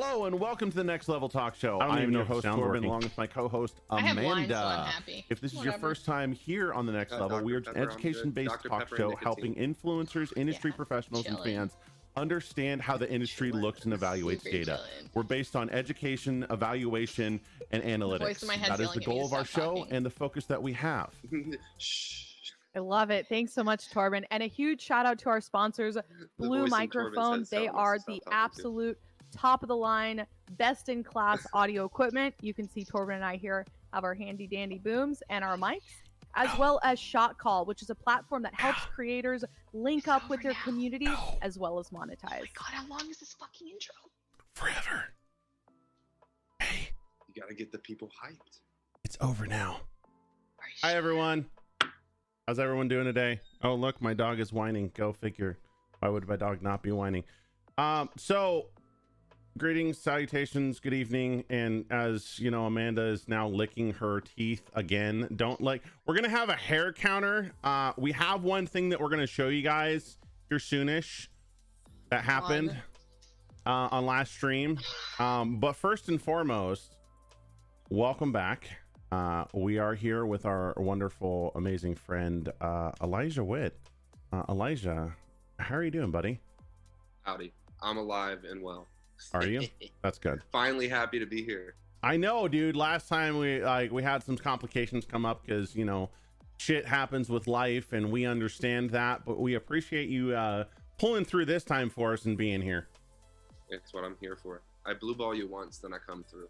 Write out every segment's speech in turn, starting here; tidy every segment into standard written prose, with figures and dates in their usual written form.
Hello and welcome to the Next Level Talk Show. I am your host Torben, along with my co-host Amanda. I have lines, so I'm happy. If this is your first time here on the Next Level, we are an education-based talk show helping influencers, industry professionals, and fans understand how the industry looks and evaluates data. We're based on education, evaluation, and analytics. That is the goal of our show and the focus that we have. I love it. Thanks so much, Torben. And a huge shout out to our sponsors, Blue Microphone. They are the absolute top of the line, best in class audio equipment. You can see Torben and I here have our handy dandy booms and our mics, as well as Shot Call, which is a platform that helps creators link up with their community as well as monetize. Oh my god, how long is this fucking intro? Forever. Hey, you gotta get the people hyped. It's over now. Hi everyone. How's everyone doing today? Oh look, my dog is whining. Go figure. Why would my dog not be whining? So greetings, salutations, good evening. And as you know, Amanda is now licking her teeth again. We're gonna have a hair counter. We have one thing that we're gonna show you guys here soonish that happened on last stream. But first and foremost, welcome back. We are here with our wonderful, amazing friend Elijah Witt. Elijah, how are you doing, buddy? Howdy. I'm alive and well. Are you? That's good. Finally happy to be here. I know, dude. Last time we had some complications come up because, you know, shit happens with life and we understand that, but we appreciate you pulling through this time for us and being here. It's what I'm here for. I blue ball you once, then I come through.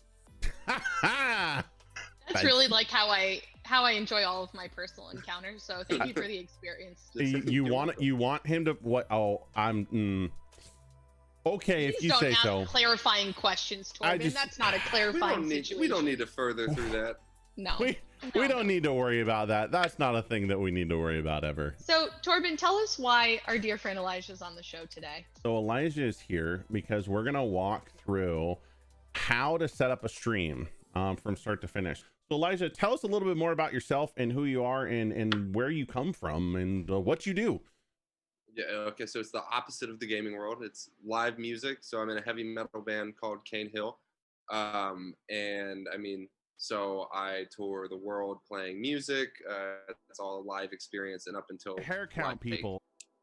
That's really like how I enjoy all of my personal encounters. So thank you for the experience. You want him to what? Oh, okay, if you say so. Clarifying questions, Torben. That's not a clarifying situation. We don't need to further through that. No. We don't need to worry about that. That's not a thing that we need to worry about ever. So, Torben, tell us why our dear friend Elijah is on the show today. So Elijah is here because we're going to walk through how to set up a stream from start to finish. So Elijah, tell us a little bit more about yourself and who you are and where you come from and what you do. Yeah, okay, so it's the opposite of the gaming world. It's live music. So I'm in a heavy metal band called Cane Hill. And I mean, so I tour the world playing music. It's all a live experience. And up until hair count people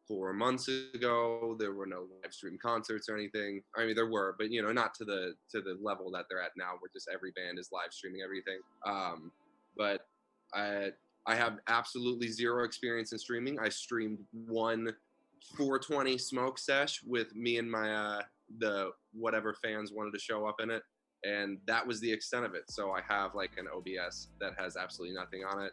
4 months ago, there were no live stream concerts or anything. I mean, there were, but you know, not to the level that they're at now, where just every band is live streaming everything. But I have absolutely zero experience in streaming. I streamed one 420 smoke sesh with me and my the whatever fans wanted to show up in it, and that was the extent of it. So I have like an OBS that has absolutely nothing on it.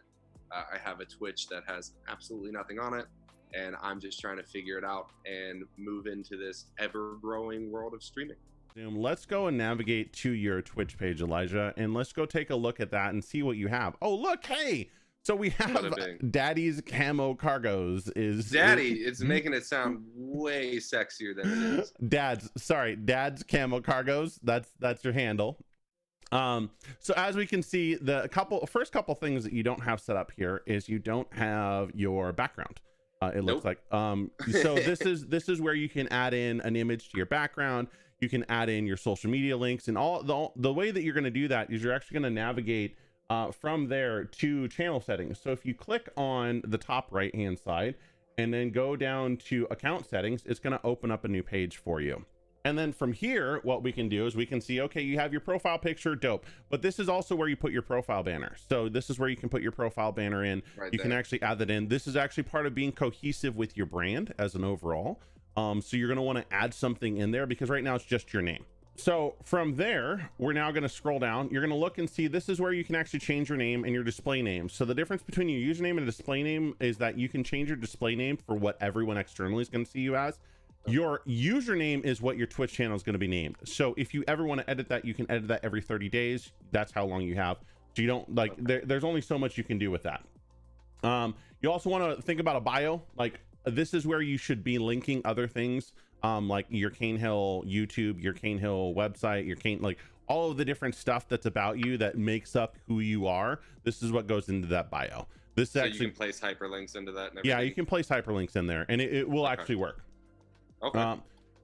I have a Twitch that has absolutely nothing on it, and I'm just trying to figure it out and move into this ever-growing world of streaming. Let's go and navigate to your Twitch page, Elijah, and let's go take a look at that and see what you have. Oh look, hey, so we have Daddy's Camo Cargos. It's making it sound way sexier than it is. Dad's Camo Cargos. That's your handle. So as we can see, the first couple things that you don't have set up here is you don't have your background. It looks like so this is where you can add in an image to your background. You can add in your social media links, and all the way that you're going to do that is you're actually going to navigate from there to channel settings. So if you click on the top right hand side and then go down to account settings, it's going to open up a new page for you. And then from here, what we can do is we can see, okay, you have your profile picture, dope. But this is also where you put your profile banner. So this is where you can put your profile banner in. You can actually add that in. This is actually part of being cohesive with your brand as an overall. So you're going to want to add something in there because right now it's just your name. So from there, we're now going to scroll down. You're going to look and see this is where you can actually change your name and your display name. So the difference between your username and a display name is that you can change your display name for what everyone externally is going to see you as. Your username is what your Twitch channel is going to be named. So if you ever want to edit that, you can edit that every 30 days. That's how long you have. So you don't like, there's only so much you can do with that. You also want to think about a bio. Like this is where you should be linking other things. Like your Cane Hill YouTube, your Cane Hill website, your like all of the different stuff that's about you that makes up who you are. This is what goes into that bio. This so actually you can place hyperlinks into that. And yeah, you can place hyperlinks in there, and it will actually work. Okay.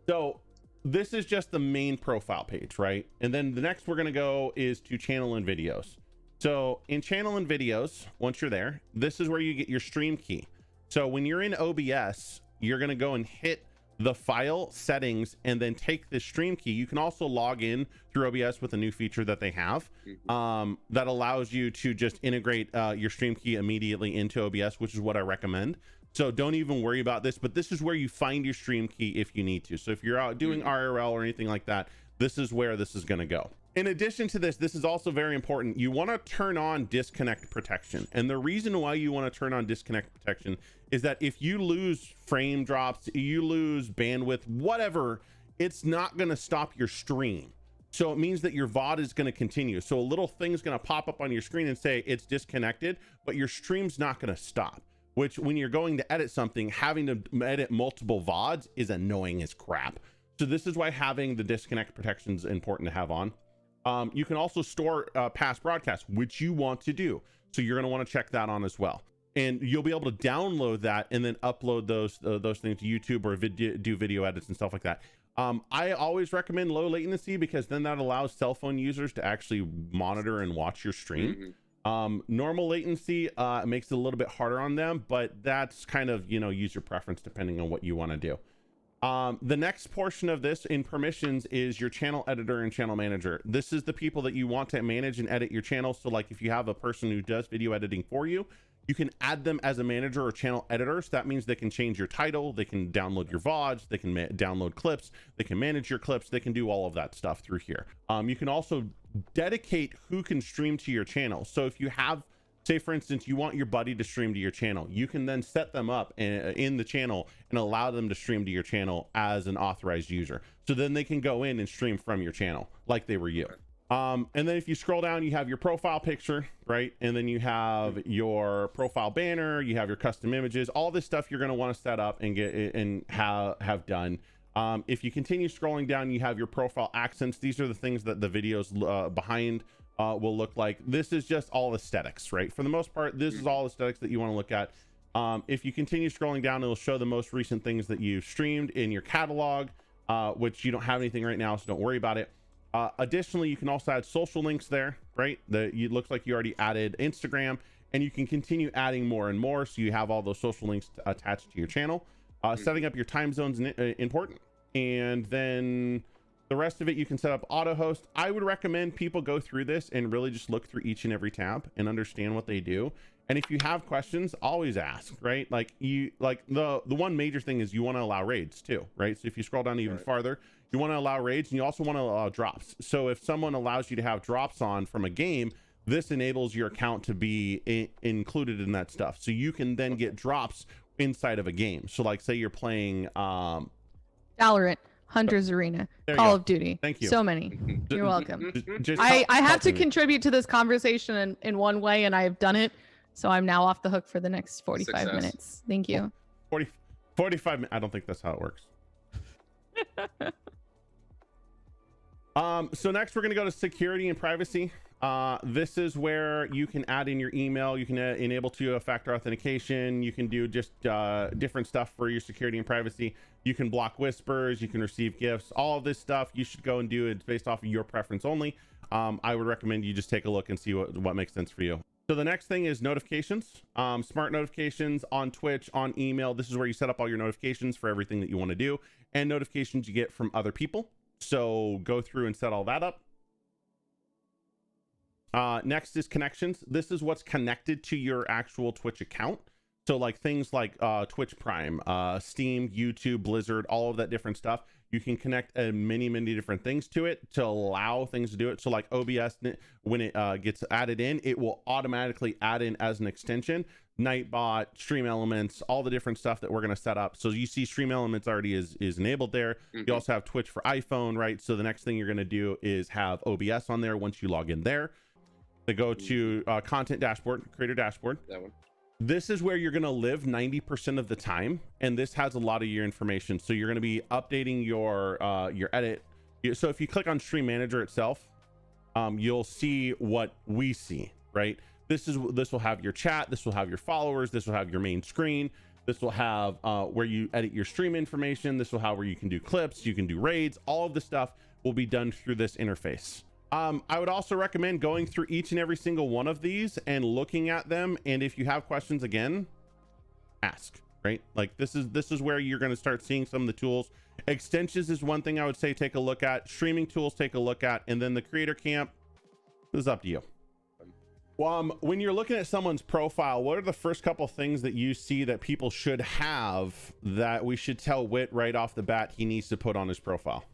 So this is just the main profile page, right? And then the next we're going to go is to channel and videos. So in channel and videos, once you're there, this is where you get your stream key. So when you're in OBS, you're going to go and hit the file settings and then take the stream key. You can also log in through OBS with a new feature that they have that allows you to just integrate your stream key immediately into OBS, which is what I recommend. So don't even worry about this, but this is where you find your stream key if you need to. So if you're out doing IRL or anything like that, this is where this is going to go. In addition to this, this is also very important. You want to turn on disconnect protection. And the reason why you want to turn on disconnect protection is that if you lose frame drops, you lose bandwidth, whatever, it's not going to stop your stream. So it means that your VOD is going to continue. So a little thing's going to pop up on your screen and say it's disconnected, but your stream's not going to stop. Which when you're going to edit something, having to edit multiple VODs is annoying as crap. So this is why having the disconnect protection is important to have on. You can also store past broadcasts, which you want to do. So you're going to want to check that on as well. And you'll be able to download that and then upload those things to YouTube or do video edits and stuff like that. I always recommend low latency because then that allows cell phone users to actually monitor and watch your stream. Normal latency makes it a little bit harder on them, but that's kind of, user preference depending on what you want to do. The next portion of this in permissions is your channel editor and channel manager. This is the people that you want to manage and edit your channel. So like if you have a person who does video editing for you, you can add them as a manager or channel editor. So that means they can change your title, they can download your VODs, they can download clips, they can manage your clips, they can do all of that stuff through here. You can also dedicate who can stream to your channel. So if you have, say for instance, you want your buddy to stream to your channel, you can then set them up in the channel and allow them to stream to your channel as an authorized user. So then they can go in and stream from your channel like they were you. And then if you scroll down, you have your profile picture, right? And then you have your profile banner, you have your custom images, all this stuff you're going to want to set up and get and have done. If you continue scrolling down, you have your profile accents. These are the things that the videos behind will look like. This is just all aesthetics, right? For the most part, this is all aesthetics that you want to look at. If you continue scrolling down, it'll show the most recent things that you've streamed in your catalog, which you don't have anything right now, so don't worry about it. Additionally, you can also add social links there, right? It looks like you already added Instagram, and you can continue adding more and more, so you have all those social links attached to your channel. Setting up your time zones is important, and then the rest of it you can set up auto host. I would recommend people go through this and really just look through each and every tab and understand what they do. And if you have questions, always ask, right? Like the one major thing is you want to allow raids too, right? So if you scroll down even farther, you want to allow raids, and you also want to allow drops. So if someone allows you to have drops on from a game, this enables your account to be included in that stuff. So you can then get drops inside of a game. So like say you're playing Valorant, Hunter's Arena, Call of Duty. Thank you. So many. You're welcome. I have to contribute to this conversation in one way, and I have done it. So I'm now off the hook for the next 45 minutes. Thank you. 45 minutes. I don't think that's how it works. So next we're going to go to security and privacy. This is where you can add in your email. You can enable two-factor authentication. You can do just different stuff for your security and privacy. You can block whispers. You can receive gifts. All of this stuff you should go and do. It's based off of your preference only. I would recommend you just take a look and see what makes sense for you. So the next thing is notifications. Smart notifications on Twitch, on email. This is where you set up all your notifications for everything that you want to do, and notifications you get from other people. So go through and set all that up. Next is connections. This is what's connected to your actual Twitch account. So like things like Twitch Prime, Steam, YouTube, Blizzard, all of that different stuff. You can connect many different things to it to allow things to do it. So like OBS, when it gets added in, it will automatically add in as an extension Nightbot, Stream Elements, all the different stuff that we're going to set up. So you see Stream Elements already is enabled there. You also have Twitch for iPhone, right? So the next thing you're going to do is have OBS on there once you log in there. They go to content dashboard, creator dashboard. That one. This is where you're going to live 90% of the time, and this has a lot of your information. So you're going to be updating your edit. So if you click on Stream Manager itself, you'll see what we see, right? This will have your chat, this will have your followers, this will have your main screen. This will have where you edit your stream information. This will have where you can do clips, you can do raids. All of the stuff will be done through this interface. I would also recommend going through each and every single one of these and looking at them. And if you have questions, again, ask, right? Like this is where you're going to start seeing some of the tools. Extensions is one thing I would say take a look at. Streaming tools, take a look at. And then the creator camp, this is up to you. When you're looking at someone's profile, what are the first couple things that you see that people should have that we should tell Witt right off the bat he needs to put on his profile?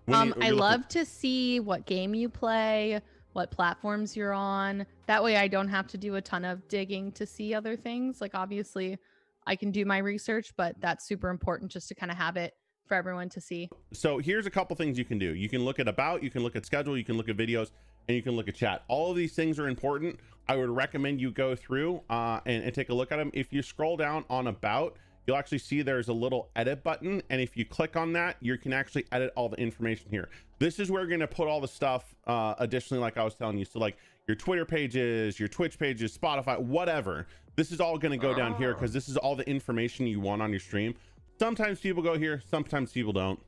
I love to see what game you play, what platforms you're on. That way I don't have to do a ton of digging to see other things. Like obviously I can do my research, but that's super important just to kind of have it for everyone to see. So here's a couple things you can do. You can look at about, you can look at schedule, you can look at videos, and you can look at chat. All of these things are important. I would recommend you go through and take a look at them. If you scroll down on about, you'll actually see there's a little edit button. And if you click on that, you can actually edit all the information here. This is where you're gonna put all the stuff additionally, like I was telling you. So like your Twitter pages, your Twitch pages, Spotify, whatever. This is all gonna go down here because this is all the information you want on your stream. Sometimes people go here, sometimes people don't.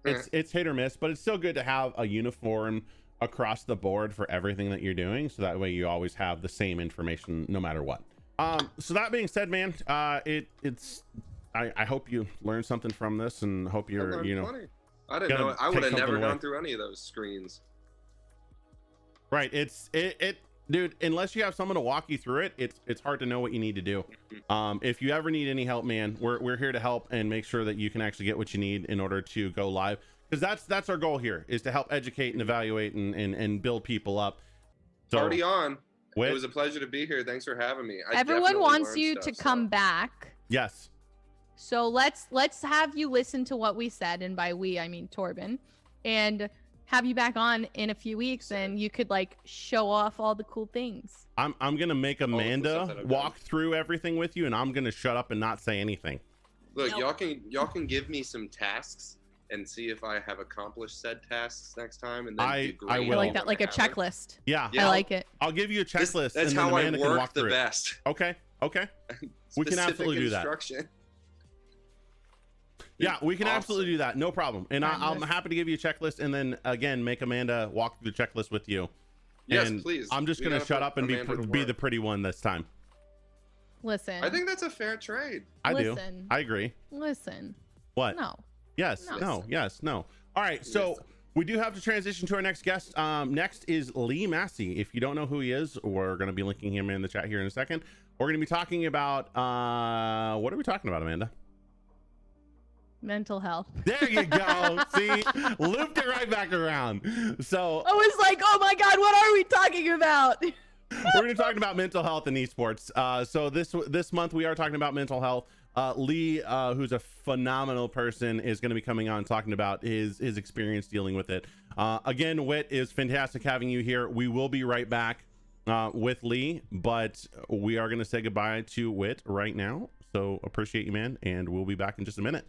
It's hit or miss, but it's still good to have a uniform across the board for everything that you're doing, so that way you always have the same information no matter what. So that being said, man, I hope you learned something from this, and hope you're funny. I didn't know. I would have never gone through any of those screens. Right. Dude, unless you have someone to walk you through it, it's hard to know what you need to do. If you ever need any help, man, we're here to help and make sure that you can actually get what you need in order to go live, because that's our goal here, is to help educate and evaluate and build people up. So, Party on. Witt? It was a pleasure to be here. Thanks for having me. Everyone wants you to come back. Yes. So let's have you listen to what we said, and by we I mean Torben, and have you back on in a few weeks, and you could like show off all the cool things. I'm gonna make Amanda walk through everything with you, and I'm gonna shut up and not say anything. Look, y'all can give me some tasks and see if I have accomplished said tasks next time, and then I will. I like that, like a checklist. Yeah, I like it. I'll give you a checklist. That's and how then I Amanda can work walk the through best. Okay. We can absolutely do that. Yeah, we can absolutely do that. No problem. And I'm happy to give you a checklist, and then again make Amanda walk through the checklist with you. Yes, and please. I'm just gonna shut up and be the pretty one this time. Listen. I think that's a fair trade. I do. I agree. Listen. What? No. Yes. No. Yes. No. All right. So we do have to transition to our next guest. Next is Lee Massey. If you don't know who he is, we're going to be linking him in the chat here in a second. We're going to be talking about what are we talking about, Amanda? Mental health. There you go. See, looped it right back around. So I was like, oh my God, what are we talking about? We're going to be talking about mental health and esports. So this month we are talking about mental health. Lee, who's a phenomenal person, is going to be coming on talking about his experience dealing with it. Again, Witt, is fantastic having you here. We will be right back with Lee, but we are going to say goodbye to Witt right now. So appreciate you, man, and we'll be back in just a minute.